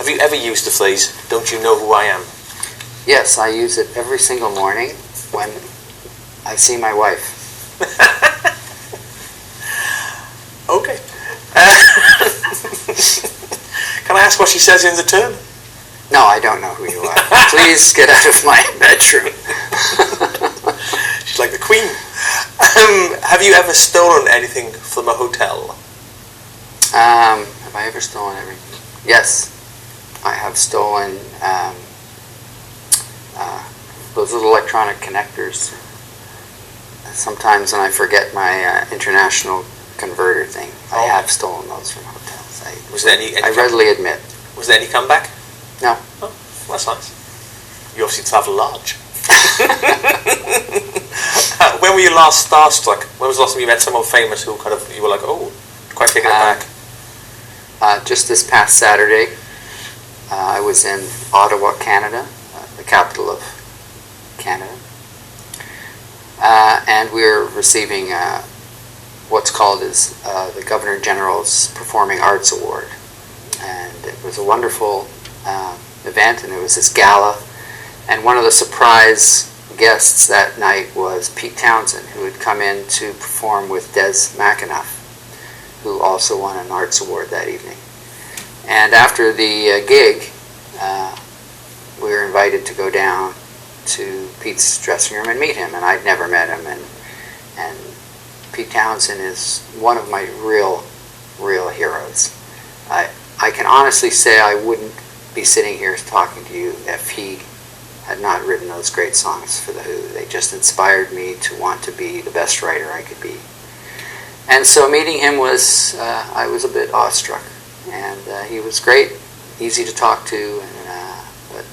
Have you ever used the phrase, "Don't you know who I am"? Yes, I use it every single morning when I see my wife. Okay. Can I ask what she says in return? No, I don't know who you are. Please get out of my bedroom. She's like the Queen. Have you ever stolen anything from a hotel? Have I ever stolen everything? Yes, I have stolen those little electronic connectors. Sometimes when I forget my international converter thing, I have stolen those from hotels. I readily admit. Was there any comeback? No. Oh, that's nice. You obviously travel large. When were you last starstruck? When was the last time you met someone famous who you were like, oh, quite taken aback? Just this past Saturday, I was in Ottawa, Canada, the capital of Canada, and we were receiving what's called the Governor General's Performing Arts Award, and it was a wonderful event, and it was this gala, and one of the surprise guests that night was Pete Townsend, who had come in to perform with Des McAnuff, who also won an arts award that evening. And after the gig, we were invited to go down to Pete's dressing room and meet him, and I'd never met him, and Pete Townsend is one of my real heroes. I can honestly say I wouldn't be sitting here talking to you if he had not written those great songs for The Who. They just inspired me to want to be the best writer I could be. And so meeting him I was a bit awestruck. And he was great, easy to talk to, but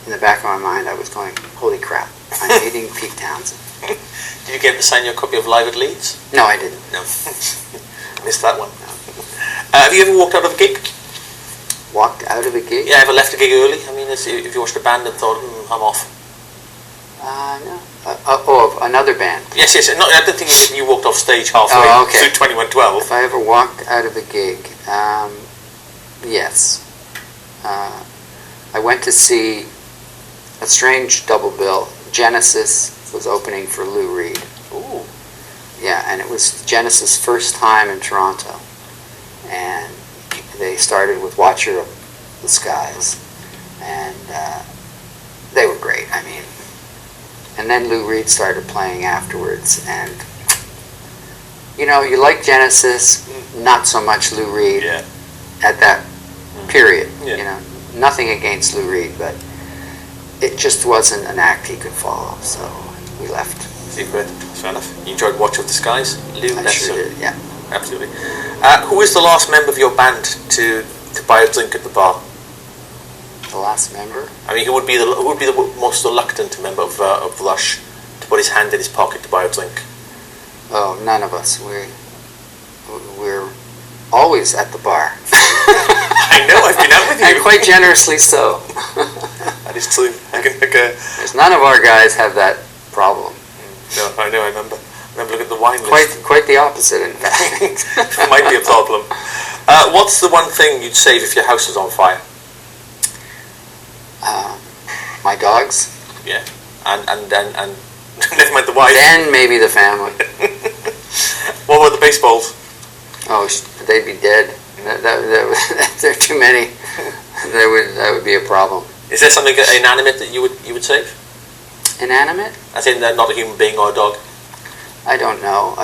in the back of my mind I was going, holy crap, I'm meeting Pete Townsend. Did you get him to sign your copy of Live at Leeds? No, I didn't. No. Missed that one. No. Have you ever walked out of a gig? Walked out of a gig? Yeah, ever left a gig early? I mean, if you watched a band and thought, I'm off. No. Of another band? Yes. No, I don't think you walked off stage halfway through 2112. If I ever walked out of a gig, yes. I went to see a strange double bill. Genesis was opening for Lou Reed. Ooh. Yeah, and it was Genesis' first time in Toronto. And they started with Watcher of the Skies. And they were great, I mean. And then Lou Reed started playing afterwards. And, you like Genesis, not so much Lou Reed at that period. Yeah. Nothing against Lou Reed, but it just wasn't an act he could follow, so we left. Secret, fair enough. You enjoyed Watch of the Skies? Lou, I sure did, yeah. Absolutely. Who is the last member of your band to buy a drink at the bar? The last member? I mean, who would be the most reluctant member of Rush to put his hand in his pocket to buy a drink? Oh, none of us. We're always at the bar. I know, I've been out with you. And quite generously so. That is true. There's none of our guys have that problem. No, I know, I remember looking at the wine list. Quite the opposite, in fact. It might be a problem. What's the one thing you'd save if your house was on fire? My dogs. Yeah. And never mind the wife. Then maybe the family. What about the baseballs? Oh, they'd be dead. There are too many. That would be a problem. Is there something inanimate that you would save? Inanimate? I think not a human being or a dog. I don't know.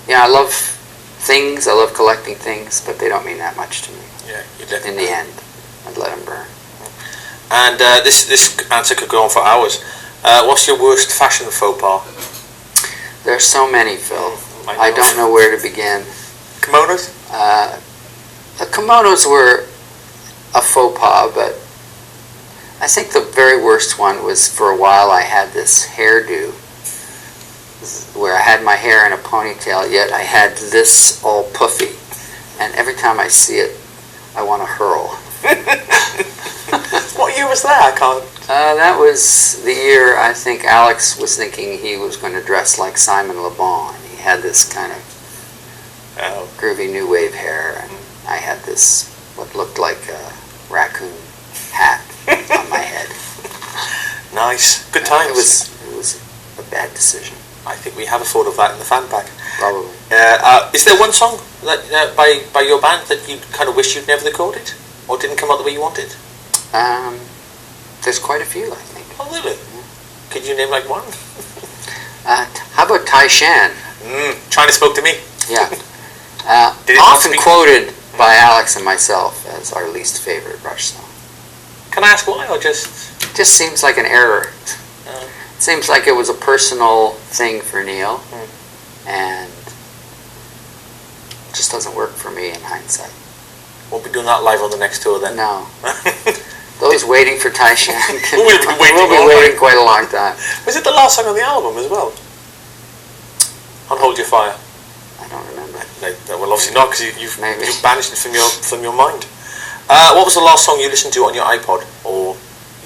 Yeah, I love things. I love collecting things, but they don't mean that much to me. Yeah, you'd let in the end, I'd let them burn. And this answer could go on for hours. What's your worst fashion faux pas? There's so many, Phil. I don't know where to begin. Kimonos? The kimonos were a faux pas, but I think the very worst one was, for a while I had this hairdo where I had my hair in a ponytail, yet I had this all puffy, and every time I see it I want to hurl. What year was that? I can't... That was the year I think Alex was thinking he was going to dress like Simon Le Bon. He had this kind of groovy new wave hair, and I had this what looked like a raccoon hat on my head. Nice. Good times. It was a bad decision. I think we have a photo of that in the fan pack. Probably. Is there one song that by your band that you kind of wish you'd never recorded, or didn't come out the way you wanted? There's quite a few, I think. Oh, really? Could you name like one? How about Tai Shan? China Spoke to Me. Yeah. Did it Often not speak- quoted by Alex and myself as our least favorite Rush song. Can I ask why, or just? It just seems like an error. It seems like it was a personal thing for Neil, and it just doesn't work for me in hindsight. Won't be doing that live on the next tour then. No. Those waiting for Tai Shan We'll be waiting will be all waiting night. quite a long time. Was it the last song on the album as well? On Hold Your Fire. I don't remember. Well, obviously not, because you've Maybe. banished it from your mind. What was the last song you listened to on your iPod or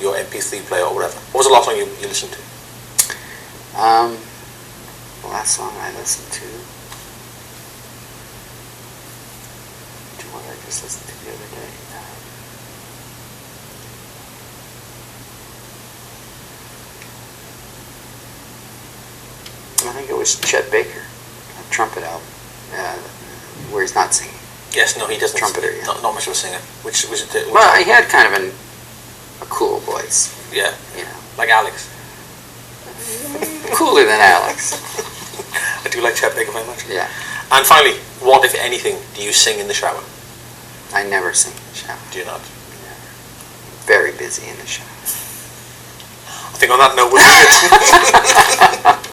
your MP3 player or whatever? What was the last song you listened to? The last song I listened to. What did I just listen to the other day? I think it was Chet Baker, a trumpet album, where he's not singing. Yes, no, he doesn't. Trumpeter, yeah. Not much of a singer. Which was it? Well, he had kind of a cool voice, Yeah, you know. like Alex. Cooler than Alex. I do like Chet Baker very much. Yeah. And finally, what, if anything, do you sing in the shower? I never sing in the shower. Do you not? Very busy in the shower. I think on that note, we'll leave it.